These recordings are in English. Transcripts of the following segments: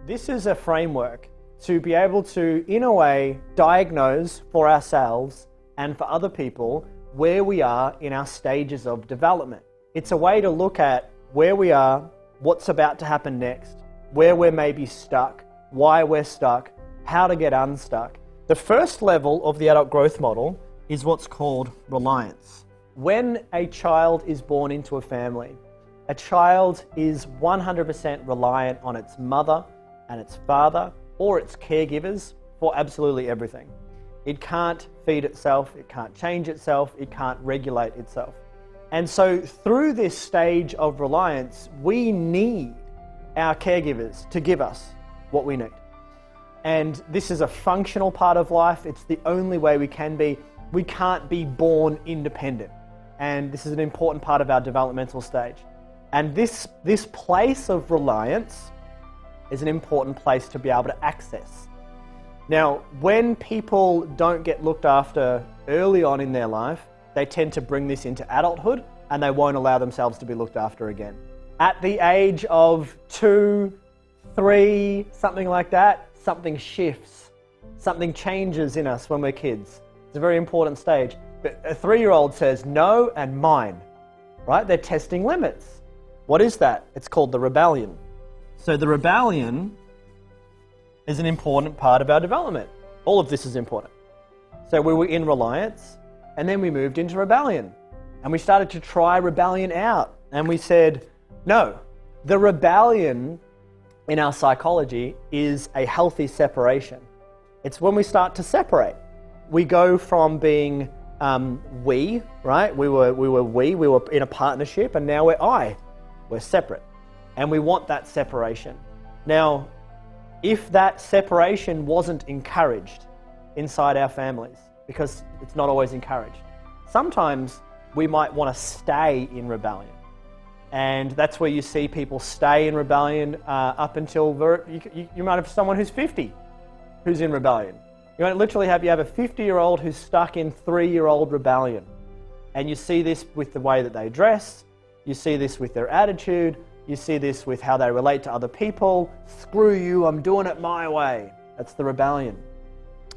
This is a framework to be able to, in a way, diagnose for ourselves and for other people where we are in our stages of development. It's a way to look at where we are, what's about to happen next, where we're maybe stuck, why we're stuck, how to get unstuck. The first level of the adult growth model is what's called reliance. When a child is born into a family, a child is 100% reliant on its mother and its father or its caregivers for absolutely everything. It can't feed itself, it can't change itself, it can't regulate itself. And so through this stage of reliance, we need our caregivers to give us what we need. And this is a functional part of life. It's the only way we can be. We can't be born independent. And this is an important part of our developmental stage. And this place of reliance is an important place to be able to access. Now, when people don't get looked after early on in their life, they tend to bring this into adulthood and they won't allow themselves to be looked after again. At the age of 2, 3, something like that, something shifts. Something changes in us when we're kids. It's a very important stage. But a 3-year-old says no and mine, right? They're testing limits. What is that? It's called the rebellion. So the rebellion is an important part of our development. All of this is important. So we were in reliance and then we moved into rebellion and we started to try rebellion out and we said, no, the rebellion in our psychology is a healthy separation. It's when we start to separate. We go from being we, right? We were in a partnership and now we're I. We're separate. And we want that separation. Now, if that separation wasn't encouraged inside our families, because it's not always encouraged, sometimes we might want to stay in rebellion. And that's where you see people stay in rebellion up until you might have someone who's 50 who's in rebellion. You might literally have a 50-year-old who's stuck in 3-year-old rebellion. And you see this with the way that they dress, you see this with their attitude, you see this with how they relate to other people. Screw you, I'm doing it my way. That's the rebellion.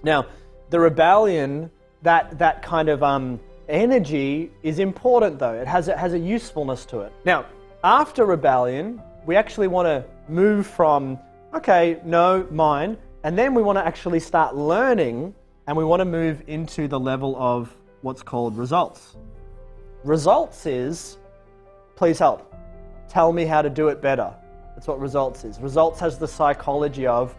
Now, the rebellion, that kind of energy is important though. It has a usefulness to it. Now, after rebellion, we actually want to move from, okay, no, mine, and then we want to actually start learning and we want to move into the level of what's called results. Results is, please help. Tell me how to do it better. That's what results is. Results has the psychology of,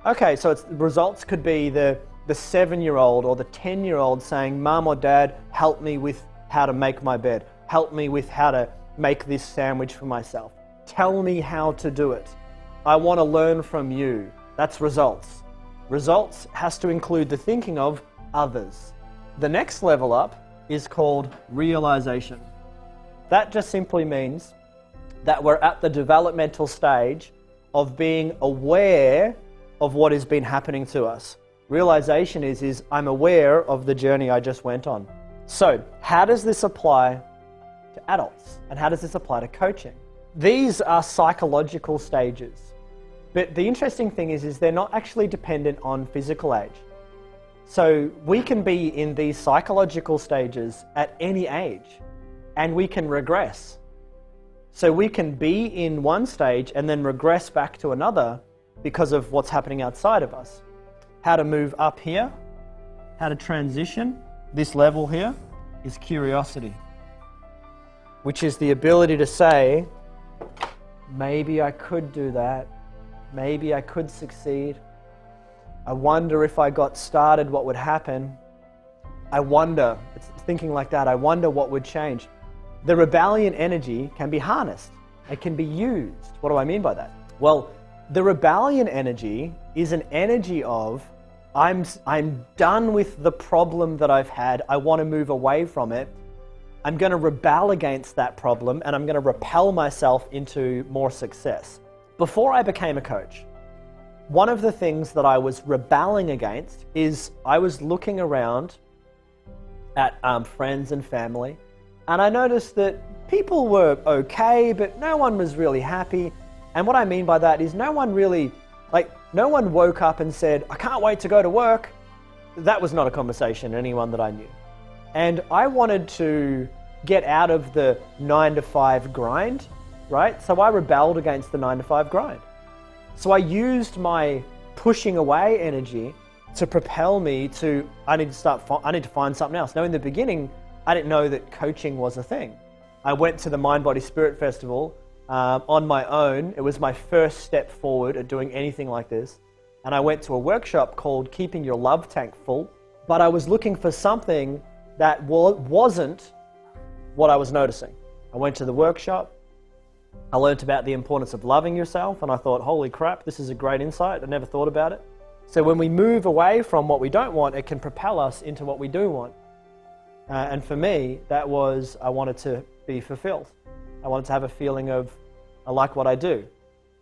okay, so results could be the 7-year-old or the 10-year-old saying, Mom or Dad, help me with how to make my bed. Help me with how to make this sandwich for myself. Tell me how to do it. I want to learn from you. That's results. Results has to include the thinking of others. The next level up is called realization. That just simply means that we're at the developmental stage of being aware of what has been happening to us. Realization is I'm aware of the journey I just went on. So how does this apply to adults? And how does this apply to coaching? These are psychological stages. But the interesting thing is they're not actually dependent on physical age. So we can be in these psychological stages at any age and we can regress. So we can be in one stage and then regress back to another because of what's happening outside of us. How to move up here, how to transition. This level here is curiosity, which is the ability to say, maybe I could do that. Maybe I could succeed. I wonder if I got started, what would happen? I wonder, it's thinking like that, I wonder what would change. The rebellion energy can be harnessed. It can be used. What do I mean by that? Well, the rebellion energy is an energy of, I'm done with the problem that I've had. I want to move away from it. I'm going to rebel against that problem and I'm going to repel myself into more success. Before I became a coach, one of the things that I was rebelling against is I was looking around at friends and family, and I noticed that people were okay, but no one was really happy. And what I mean by that is no one really Like, no one woke up and said, I can't wait to go to work. That was not a conversation, anyone that I knew. And I wanted to get out of the 9-to-5 grind, right? So I rebelled against the 9-to-5 grind. So I used my pushing away energy to propel me to, I need to find something else. Now, in the beginning, I didn't know that coaching was a thing. I went to the Mind, Body, Spirit Festival on my own. It was my first step forward at doing anything like this. And I went to a workshop called Keeping Your Love Tank Full. But I was looking for something that wasn't what I was noticing. I went to the workshop. I learned about the importance of loving yourself. And I thought, holy crap, this is a great insight. I never thought about it. So when we move away from what we don't want, it can propel us into what we do want. And for me, that was, I wanted to be fulfilled. I wanted to have a feeling of, I like what I do.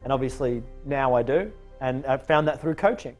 And obviously now I do. And I found that through coaching.